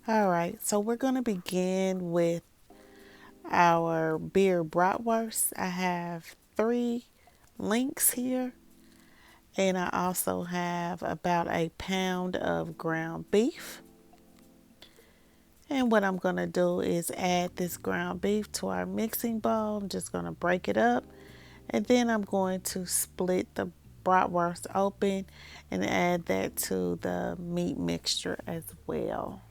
All right, so we're going to begin with our beer bratwurst. I have 3 links here, and I also have about a pound of ground beef. And what I'm going to do is add this ground beef to our mixing bowl. I'm just going to break it up, and then I'm going to split the bratwurst open and add that to the meat mixture as well.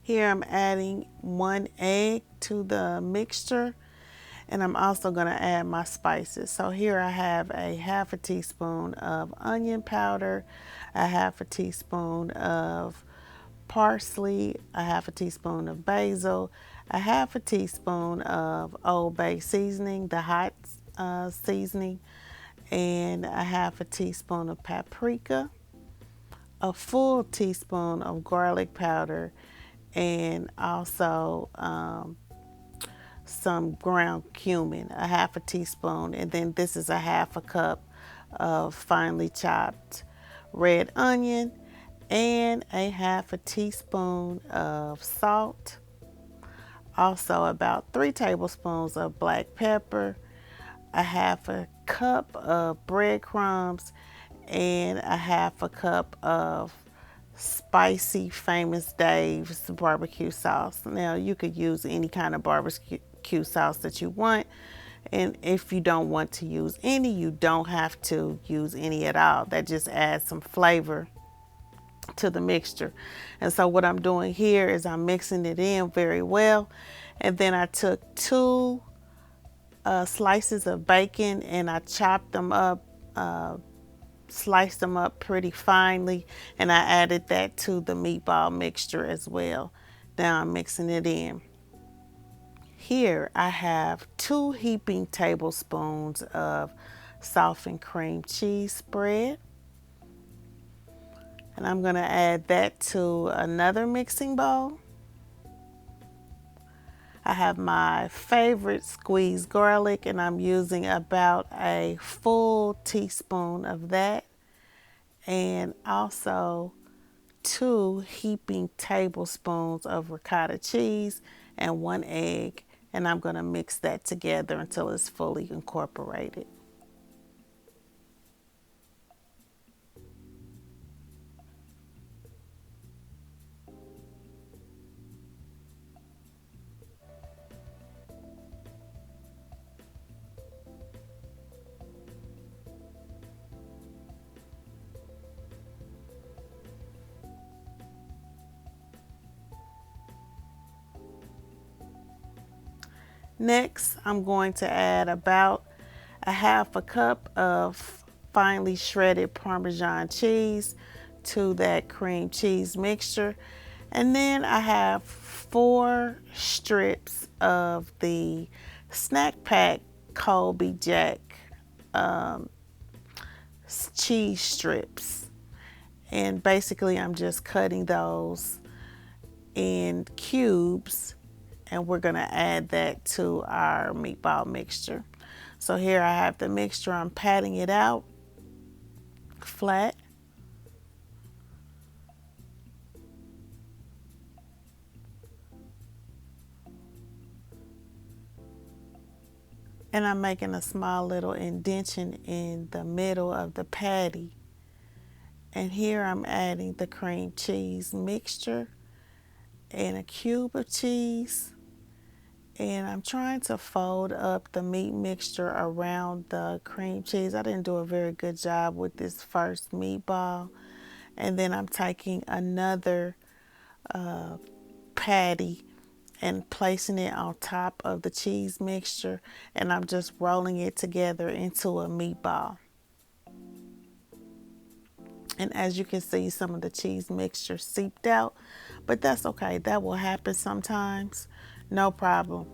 Here I'm adding 1 egg to the mixture, and I'm also going to add my spices. So here I have a half a teaspoon of onion powder, a half a teaspoon of parsley, a half a teaspoon of basil, a half a teaspoon of Old Bay seasoning, the hot seasoning, and a half a teaspoon of paprika, a full teaspoon of garlic powder, and also some ground cumin, a half a teaspoon, and then this is a half a cup of finely chopped red onion, and a half a teaspoon of salt. Also, about 3 tablespoons of black pepper, a half a cup of breadcrumbs, and a half a cup of spicy Famous Dave's barbecue sauce. Now, you could use any kind of barbecue sauce that you want. And if you don't want to use any, you don't have to use any at all. That just adds some flavor to the mixture. And so what I'm doing here is I'm mixing it in very well. And then I took 2 slices of bacon and I chopped them up, sliced them up pretty finely, and I added that to the meatball mixture as well. Now I'm mixing it in. Here I have 2 heaping tablespoons of softened cream cheese spread. And I'm going to add that to another mixing bowl. I have my favorite squeezed garlic, and I'm using about a full teaspoon of that. And also 2 heaping tablespoons of ricotta cheese and 1 egg. And I'm going to mix that together until it's fully incorporated. Next, I'm going to add about a half a cup of finely shredded Parmesan cheese to that cream cheese mixture. And then I have 4 strips of the snack pack Colby Jack cheese strips. And basically I'm just cutting those in cubes, and we're going to add that to our meatball mixture. So here I have the mixture. I'm patting it out flat. And I'm making a small little indentation in the middle of the patty. And here I'm adding the cream cheese mixture and a cube of cheese. And I'm trying to fold up the meat mixture around the cream cheese. I didn't do a very good job with this first meatball. And then I'm taking another patty and placing it on top of the cheese mixture, and I'm just rolling it together into a meatball. And as you can see, some of the cheese mixture seeped out, but that's okay. That will happen sometimes. No problem.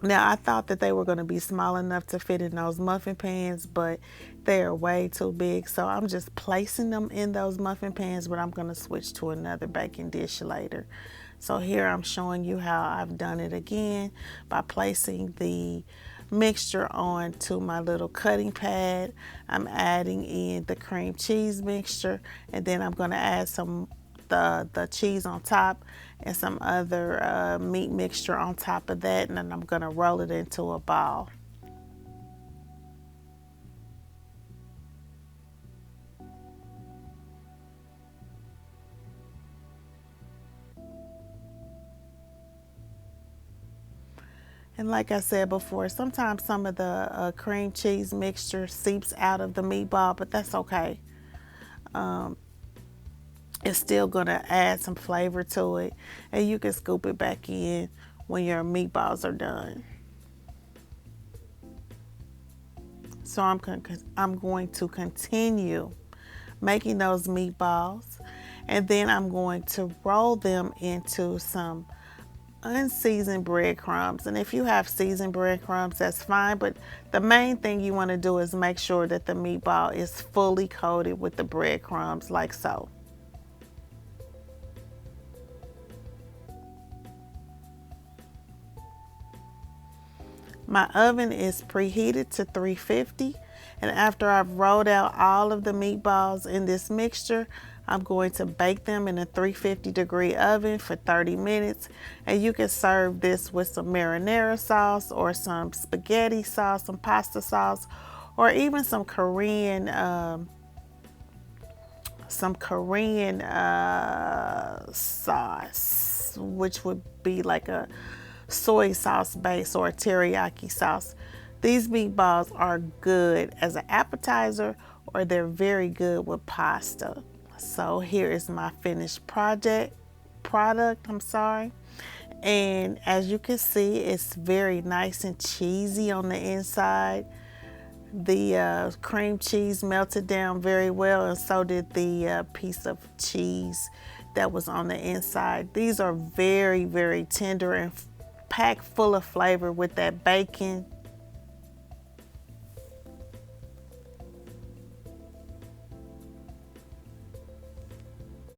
Now, I thought that they were going to be small enough to fit in those muffin pans, but they are way too big. So I'm just placing them in those muffin pans, but I'm going to switch to another baking dish later. So here I'm showing you how I've done it again by placing the mixture onto my little cutting pad. I'm adding in the cream cheese mixture, and then I'm going to add some the cheese on top and some other meat mixture on top of that, and then I'm going to roll it into a ball. And like I said before, sometimes some of the cream cheese mixture seeps out of the meatball, but that's okay. It's still gonna add some flavor to it, and you can scoop it back in when your meatballs are done. So I'm going to continue making those meatballs, and then I'm going to roll them into some unseasoned breadcrumbs. And if you have seasoned breadcrumbs, that's fine, but the main thing you want to do is make sure that the meatball is fully coated with the breadcrumbs, like so. My oven is preheated to 350, and after I've rolled out all of the meatballs in this mixture, I'm going to bake them in a 350-degree oven for 30 minutes. And you can serve this with some marinara sauce or some spaghetti sauce, some pasta sauce, or even some Korean sauce, which would be like a soy sauce base or a teriyaki sauce. These meatballs are good as an appetizer, or they're very good with pasta. So here is my finished product, and as you can see, it's very nice and cheesy on the inside. The cream cheese melted down very well, and so did the piece of cheese that was on the inside. These are very, very tender and packed full of flavor with that bacon,